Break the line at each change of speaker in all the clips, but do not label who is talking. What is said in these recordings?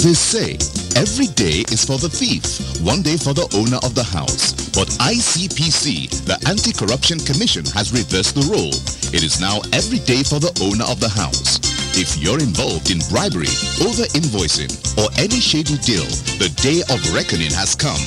They say every day is for the thief, one day for the owner of the house. But ICPC, the Anti-Corruption Commission, has reversed the role. It is now every day for the owner of the house. If you're involved in bribery, over-invoicing, or any shady deal, the day of reckoning has come.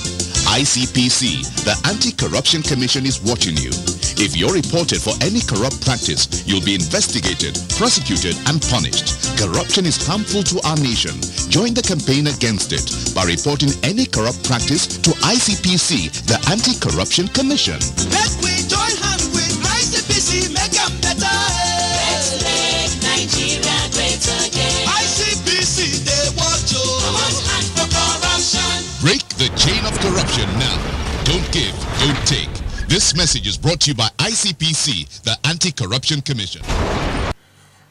ICPC, the Anti-Corruption Commission, is watching you. If you're reported for any corrupt practice, you'll be investigated, prosecuted, and punished. Corruption is harmful to our nation. Join the campaign against it by reporting any corrupt practice to ICPC, the Anti-Corruption Commission.
Let we join hands with ICPC, make them better.
Let's make Nigeria great again.
ICPC, they watch you.
One hand for corruption.
Break the chain of corruption now. Don't give, don't take. This message is brought to you by ICPC, the Anti-Corruption Commission.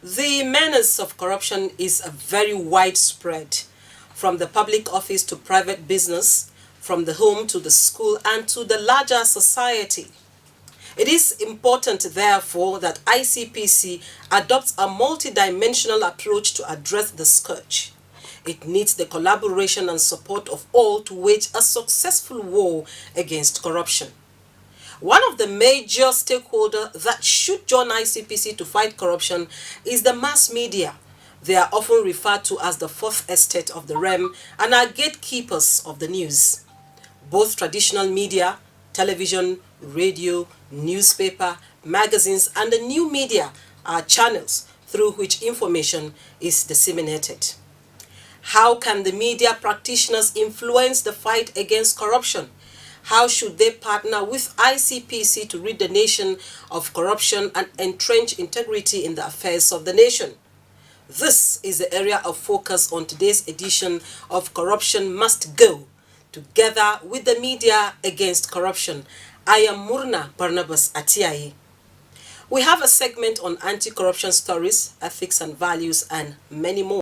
The menace of corruption is very widespread, from the public office to private business, from the home to the school and to the larger society. It is important, therefore, that ICPC adopts a multidimensional approach to address the scourge. It needs the collaboration and support of all to wage a successful war against corruption. One of the major stakeholders that should join ICPC to fight corruption is the mass media. They are often referred to as the fourth estate of the realm and are gatekeepers of the news. Both traditional media, television, radio, newspaper, magazines, and the new media are channels through which information is disseminated. How can the media practitioners influence the fight against corruption? How should they partner with ICPC to rid the nation of corruption and entrench integrity in the affairs of the nation? This is the area of focus on today's edition of Corruption Must Go, together with the media against corruption. I am Murna Barnabas Atiaye. We have a segment on anti-corruption stories, ethics and values, and many more.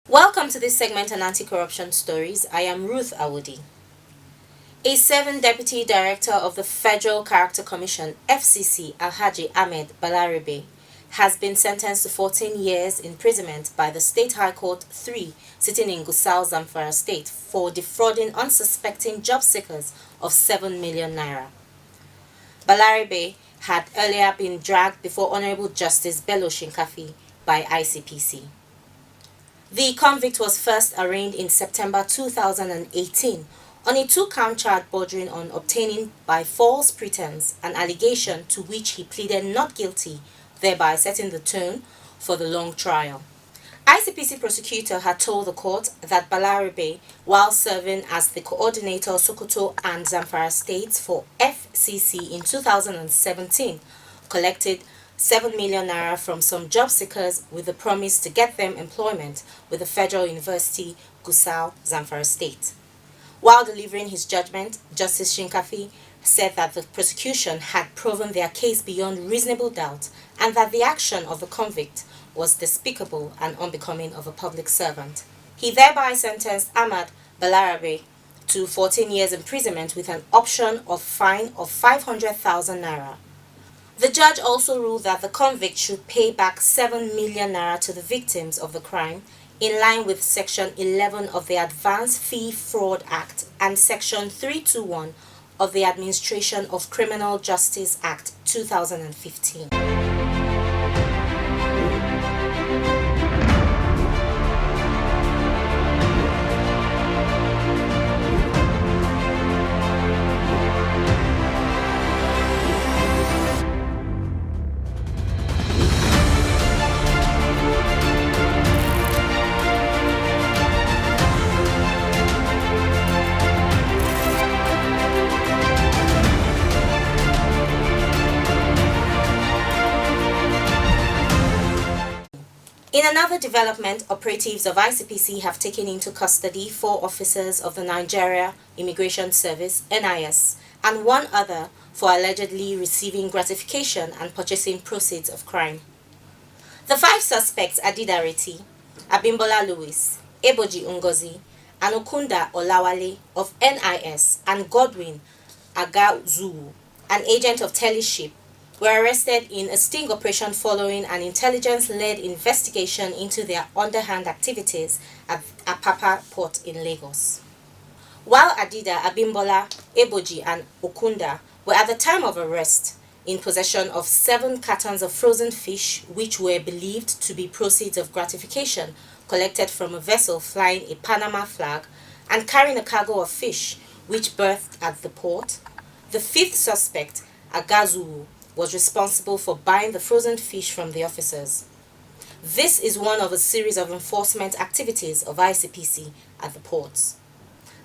Welcome to this segment on anti-corruption stories. I am Ruth Awudi. A 7th Deputy Director of the Federal Character Commission, FCC, Alhaji Ahmed Balaribe, has been sentenced to 14 years imprisonment by the State High Court 3, sitting in Gusau, Zamfara State, for defrauding unsuspecting job seekers of 7 million naira. Balaribe had earlier been dragged before Honorable Justice Bello Shinkafi by ICPC. The convict was first arraigned in September 2018 on a 2-count charge bordering on obtaining by false pretense an allegation to which he pleaded not guilty, thereby setting the tone for the long trial. ICPC prosecutor had told the court that Balaribe, while serving as the coordinator of Sokoto and Zamfara states for FCC in 2017, collected 7 million naira from some job seekers with the promise to get them employment with the Federal University, Gusau, Zamfara State. While delivering his judgment, Justice Shinkafi said that the prosecution had proven their case beyond reasonable doubt and that the action of the convict was despicable and unbecoming of a public servant. He thereby sentenced Ahmad Balarabe to 14 years imprisonment with an option of fine of 500,000 naira. The judge also ruled that the convict should pay back 7 million naira to the victims of the crime in line with Section 11 of the Advanced Fee Fraud Act and Section 321 of the Administration of Criminal Justice Act 2015. In another development, operatives of ICPC have taken into custody 4 officers of the Nigeria Immigration Service (NIS) and 1 other for allegedly receiving gratification and purchasing proceeds of crime. The 5 suspects are Didareti, Abimbola Louis, Eboji Ngozi, and Okunda Olawale of NIS, and Godwin Agazuwu, an agent of Teleship, were arrested in a sting operation following an intelligence-led investigation into their underhand activities at Apapa Port in Lagos. While Adida, Abimbola, Eboji, and Okunda were at the time of arrest in possession of 7 cartons of frozen fish, which were believed to be proceeds of gratification collected from a vessel flying a Panama flag and carrying a cargo of fish, which berthed at the port, the 5th suspect, Agazuwu, was responsible for buying the frozen fish from the officers. This is one of a series of enforcement activities of ICPC at the ports.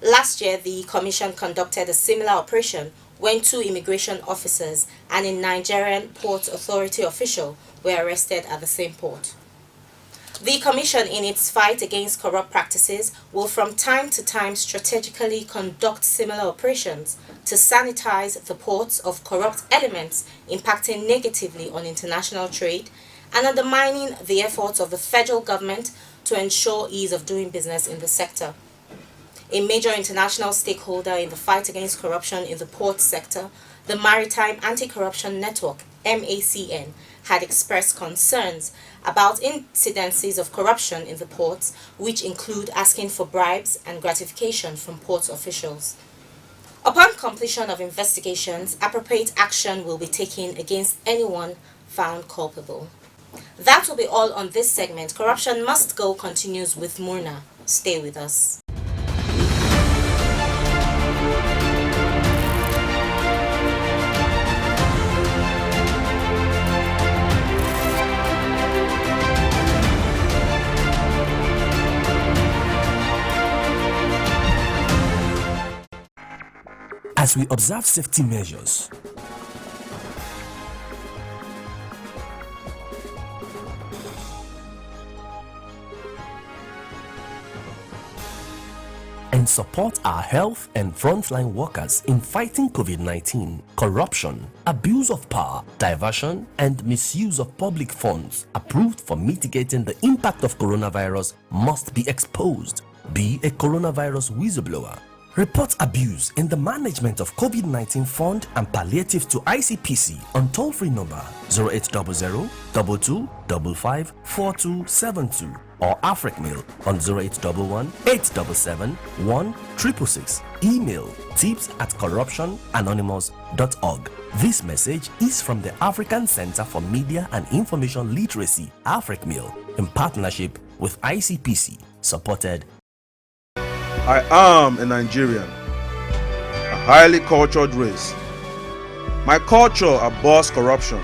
Last year, the Commission conducted a similar operation when 2 immigration officers and a Nigerian Port Authority official were arrested at the same port. The Commission, in its fight against corrupt practices, will from time to time strategically conduct similar operations to sanitize the ports of corrupt elements impacting negatively on international trade and undermining the efforts of the federal government to ensure ease of doing business in the sector. A major international stakeholder in the fight against corruption in the port sector, the Maritime Anti-Corruption Network, MACN, had expressed concerns about incidences of corruption in the ports, which include asking for bribes and gratification from port officials. Upon completion of investigations, appropriate action will be taken against anyone found culpable. That will be all on this segment. Corruption Must Go continues with Murna. Stay with us.
As we observe safety measures, and support our health and frontline workers in fighting COVID-19, corruption, abuse of power, diversion, and misuse of public funds approved for mitigating the impact of coronavirus must be exposed. Be a coronavirus whistleblower. Report abuse in the management of COVID-19 fund and palliative to ICPC on toll-free number 0800 2255 4272 or AfricMail on 0811 877 1666. Email tips@corruptionanonymous.org. This message is from the African Center for Media and Information Literacy, AfricMail, in partnership with ICPC, supported.
I am a Nigerian, a highly cultured race. My culture abhors corruption,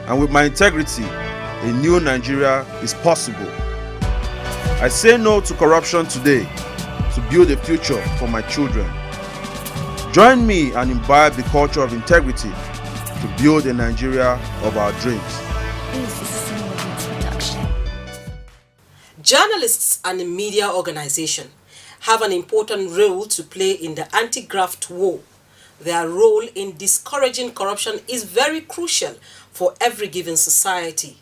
and with my integrity, a new Nigeria is possible. I say no to corruption today to build a future for my children. Join me and imbibe the culture of integrity to build a Nigeria of our dreams.
Journalists and media organizations have an important role to play in the anti-graft war. Their role in discouraging corruption is very crucial for every given society.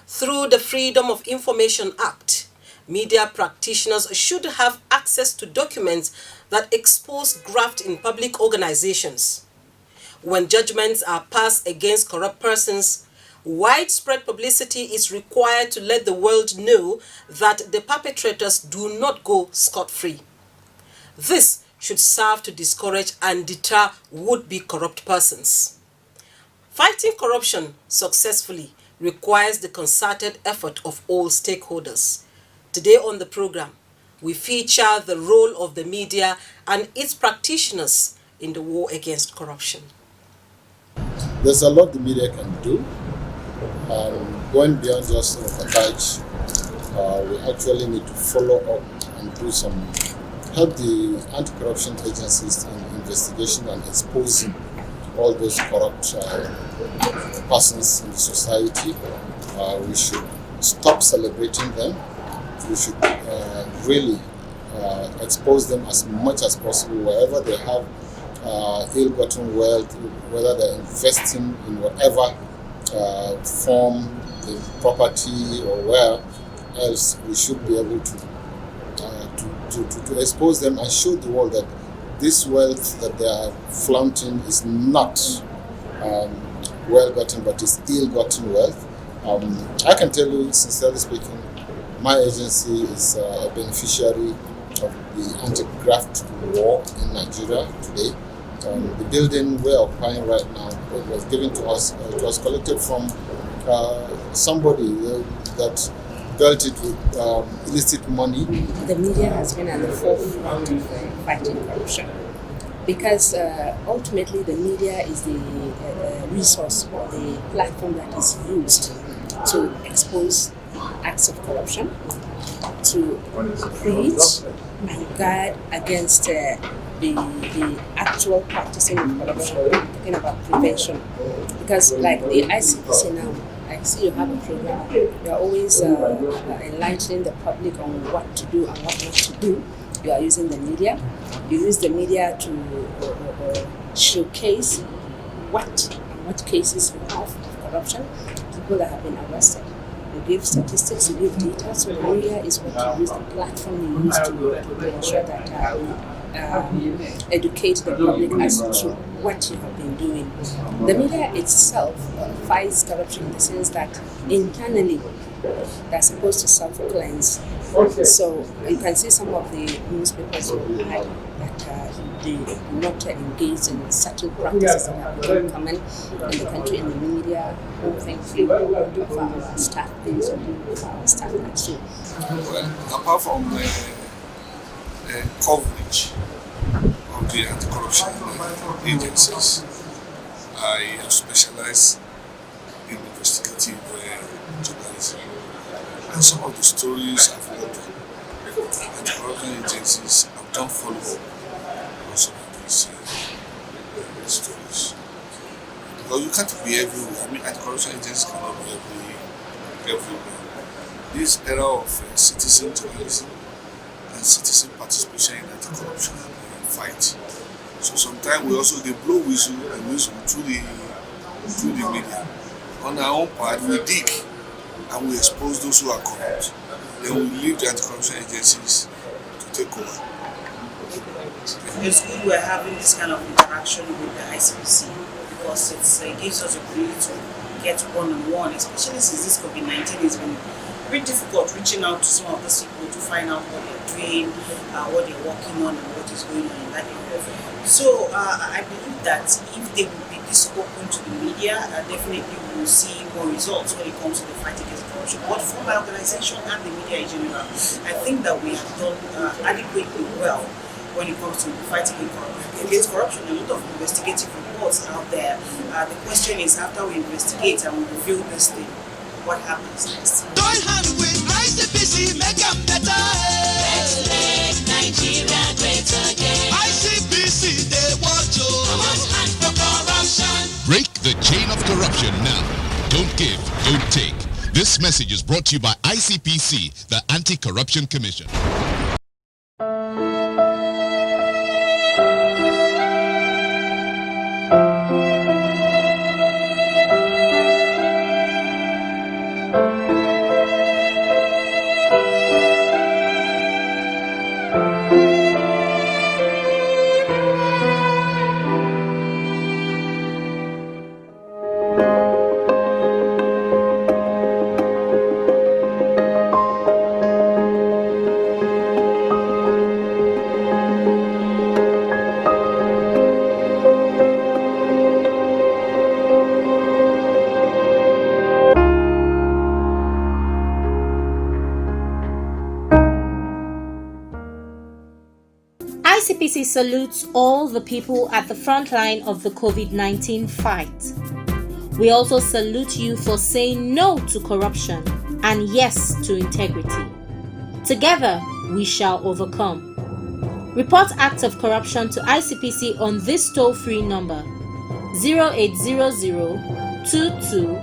Through the Freedom of Information Act, media practitioners should have access to documents that expose graft in public organizations. When judgments are passed against corrupt persons, widespread publicity is required to let the world know that the perpetrators do not go scot-free. This should serve to discourage and deter would-be corrupt persons. Fighting corruption successfully requires the concerted effort of all stakeholders. Today on the program, we feature the role of the media and its practitioners in the war against corruption.
There's a lot the media can do. Going beyond just reportage, we actually need to follow up and do help the anti-corruption agencies in investigation and exposing all those corrupt persons in the society. We should stop celebrating them. We should really expose them as much as possible wherever they have ill-gotten wealth, whether they're investing in whatever form, in property or where else. We should be able to expose them and show the world that this wealth that they are flaunting is not well-gotten, but is ill-gotten wealth. I can tell you, sincerely speaking, my agency is a beneficiary of the anti-graft war in Nigeria today. The building we're occupying right now was given to us. It was collected from somebody that dealt it with illicit money.
The media has been at the forefront of fighting corruption because ultimately the media is the resource or the platform that is used to expose acts of corruption, to preach and guard against the actual practicing of corruption. We're talking about prevention. Because like the ICPC now, I see you have a program. You are always enlightening the public on what to do and what not to do. You are using the media. You use the media to showcase what cases you have of corruption, people that have been arrested. You give statistics, you give data, so the media is what you use, the platform you use to ensure that educate the public as to what you have been doing. The media itself fights corruption in the sense that internally they're supposed to self-cleanse. So you can see some of the newspapers who had that they do not engage in certain practices that have become common in the country, in the media, who think of our staff things or our staff that so.
Well, apart from coverage of the anti-corruption agencies, I am specialized in investigative journalism, and some of the stories I've worked on anti-corruption agencies have done follow-up on some of these stories. Because you can't be everywhere. I mean, anti-corruption agencies cannot be everywhere. This era of citizen journalism and citizen participation in anti-corruption fight. So sometimes we also blow whistle and whistle through the media. On our own part, we dig and we expose those who are corrupt. Then we leave the anti-corruption agencies to take over.
It's good we're having this kind of interaction with the ICPC because it gives us a ability to get one-on-one, especially since this COVID-19 has been very difficult reaching out to some of these people to find out what they're doing, what they're working on, and what is going on in that area. So I believe that if they will be this open to the media, definitely we will see more results when it comes to the fight against corruption. But for my organization and the media in general, I think that we have done adequately well when it comes to fighting against corruption. A lot of investigative reports out there. The question is, after we investigate and we reveal this thing, what happens next?
Join hands with ICPC, make them better.
Let's make Nigeria great again.
ICPC, they watch you.
Come on, hand for corruption.
Break the chain of corruption now. Don't give, don't take. This message is brought to you by ICPC, the Anti-Corruption Commission.
ICPC salutes all the people at the front line of the COVID-19 fight. We also salute you for saying no to corruption and yes to integrity. Together, we shall overcome. Report acts of corruption to ICPC on this toll-free number 0800 22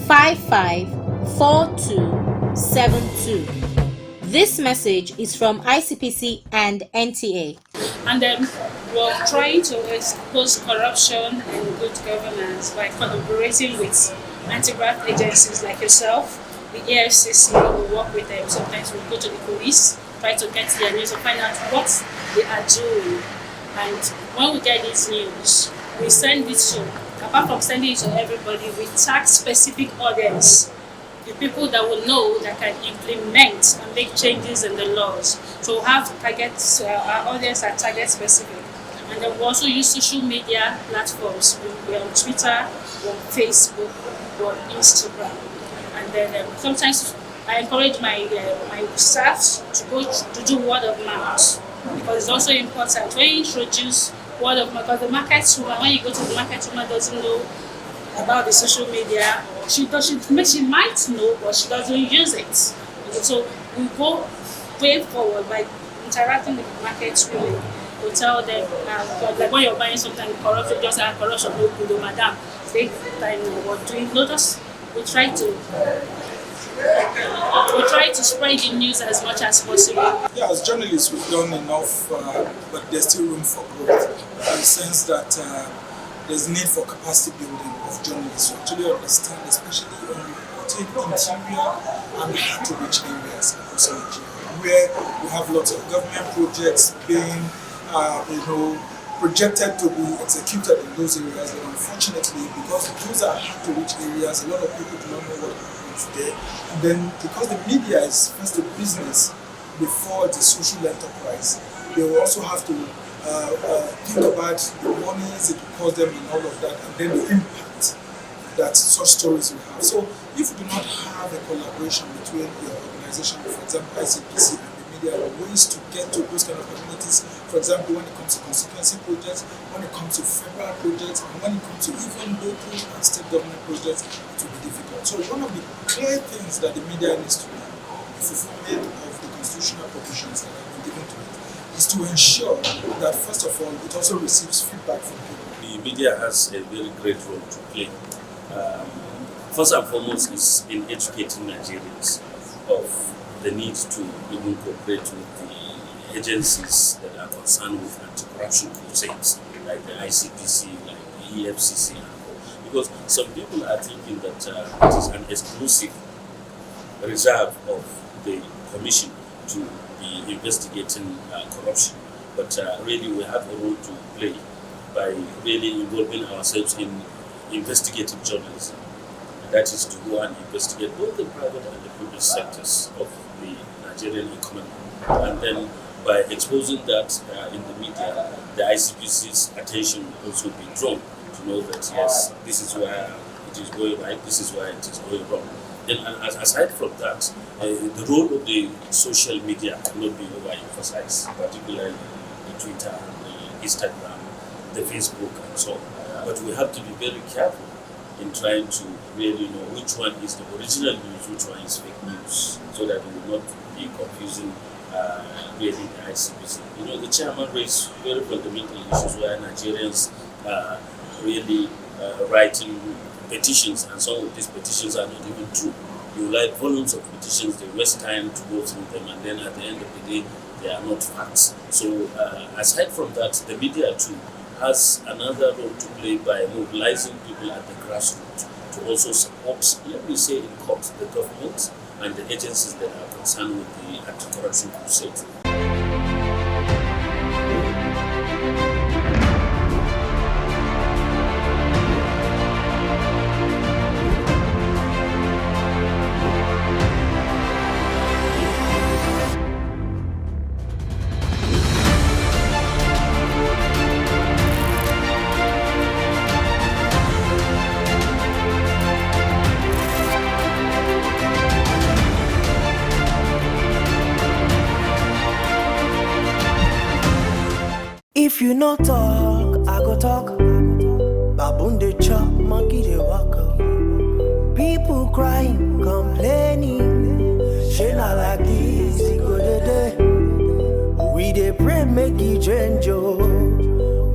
55 42 080-3282-7272. This message is from ICPC and NTA.
And then we're trying to expose corruption and good governance by collaborating with anti-graft agencies like yourself, the EFCC. We work with them. Sometimes we go to the police, try to get their news to find out what they are doing. And when we get these news, we send it to, apart from sending it to everybody, we tag specific audience, the people that will know that can implement and make changes in the laws. So we have targets, our audience are target specific. And then we also use social media platforms. We're on Twitter, we're on Facebook, we're on Instagram. And then sometimes I encourage my staff to go to do word of mouth, because it's also important when you introduce word of mouth. Because the market woman, when you go to the market woman, doesn't know about the social media. She might know, but she doesn't use it. So we go way forward by interacting with the market women. We tell them, like when you're buying something, corruption, just like corruption, no good, madam. Take time, we're doing. Notice we try to spread the news as much as possible.
Yeah, as journalists, we've done enough, but there's still room for growth. In the sense that there's need for capacity building of journalists to actually understand, especially on reporting interior and hard-to-reach areas across Nigeria, where we have lots of government projects being, projected to be executed in those areas. And unfortunately, because those are hard-to-reach areas, a lot of people do not know what happens there. And then, because the media is first a business before it's a social enterprise, they will also have to think about the monies it will cost them and all of that, and then the impact that such stories will have. So if you do not have a collaboration between your organization, for example ICPC, and the media, ways to get to those kind of communities, for example when it comes to constituency projects, when it comes to federal projects, and when it comes to even local and state government projects, it will be difficult. So one of the clear things that the media needs to do, the fulfillment of the constitutional provisions that have been given to it, is to ensure that, first of all, it also receives feedback from people.
The media has a very great role to play. First and foremost is in educating Nigerians of the need to even cooperate with the agencies that are concerned with anti-corruption crusades, like the ICPC, like the EFCC, because some people are thinking that it is an exclusive reserve of the commission to be investigating corruption, but really we have a role to play by really involving ourselves in investigative journalism. And that is to go and investigate both the private and the public sectors of the Nigerian economy. And then by exposing that in the media, the ICPC's attention will also be drawn to know that yes, this is where it is going right, this is where it is going wrong. Then, aside from that, the role of the social media cannot be overemphasized, particularly the Twitter, the Instagram, the Facebook, and so on. But we have to be very careful in trying to really know which one is the original news, which one is fake news, so that we will not be confusing really the ICPC. You know, the chairman raised very fundamental issues where Nigerians are really writing petitions, and some of these petitions are not even true. You write volumes of petitions, they waste time to go through them, and then at the end of the day, they are not facts. So aside from that, the media too has another role to play by mobilizing people at the grassroots to also support, let me say in court, the government and the agencies that are concerned with the anti-corruption crusade.
If you no talk, I go talk. Baboon dey chop, monkey dey walk. People crying, complaining. She not like this, it go dey. We dey pray make it change, oh.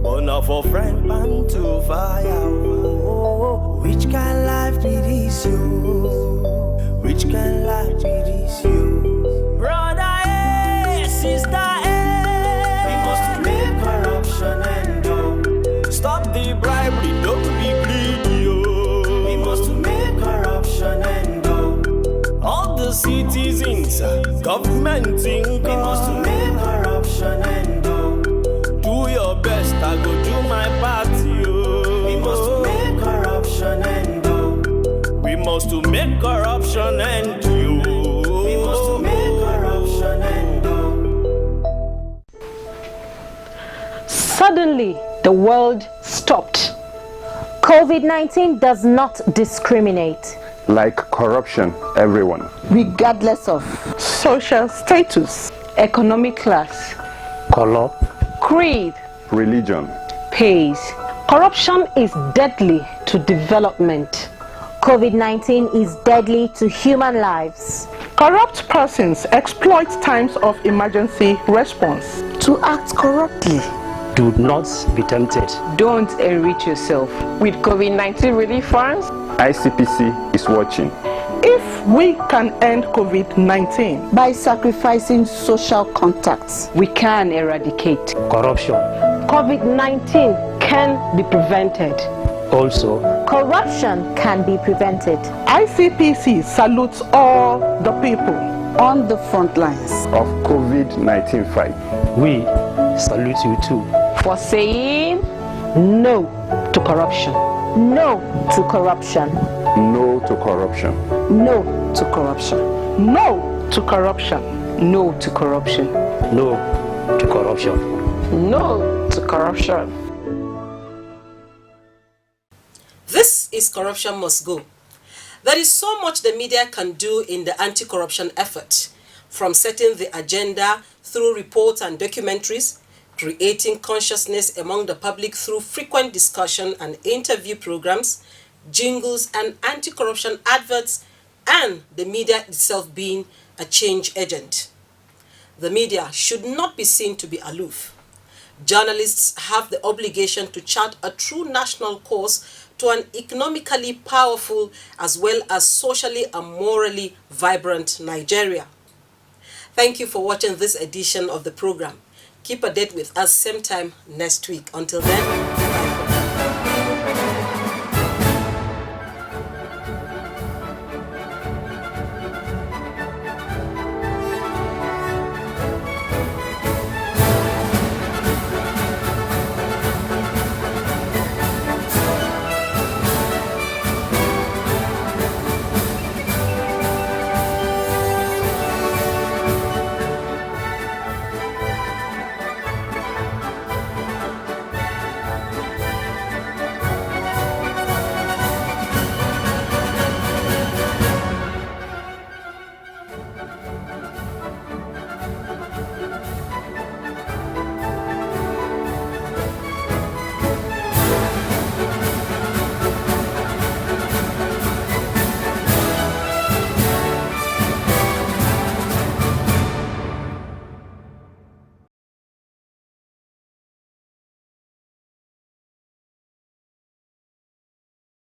But not for friend pan to fire. Oh, which kind life be this, yo? Which kind life be this?
government in
We must make corruption end.
Do your best, I go do my part, yo.
We must make corruption end.
We must to make corruption end, yo.
We must make corruption end.
Suddenly, the world stopped.
COVID-19 does not discriminate.
Like corruption, everyone.
Regardless of social status, economic class,
Color,
creed,
religion.
pays. Corruption is deadly to development.
COVID-19 is deadly to human lives.
Corrupt persons exploit times of emergency response
to act corruptly.
Do not be tempted.
Don't enrich yourself with COVID-19 relief funds.
ICPC is watching.
If we can end COVID-19
by sacrificing social contacts, we can eradicate
corruption.
COVID-19 can be prevented.
Also,
corruption can be prevented.
ICPC salutes all the people
on the front lines
of COVID-19 fight.
We salute you too
for saying no to corruption.
No to corruption.
No to corruption.
No to corruption.
No to corruption.
No to corruption.
No to corruption.
No to corruption.
This is Corruption Must Go. There is so much the media can do in the anti-corruption effort, from setting the agenda through reports and documentaries, creating consciousness among the public through frequent discussion and interview programs, jingles and anti-corruption adverts, and the media itself being a change agent. The media should not be seen to be aloof. Journalists have the obligation to chart a true national course to an economically powerful as well as socially and morally vibrant Nigeria. Thank you for watching this edition of the program. Keep a date with us same time next week. Until then,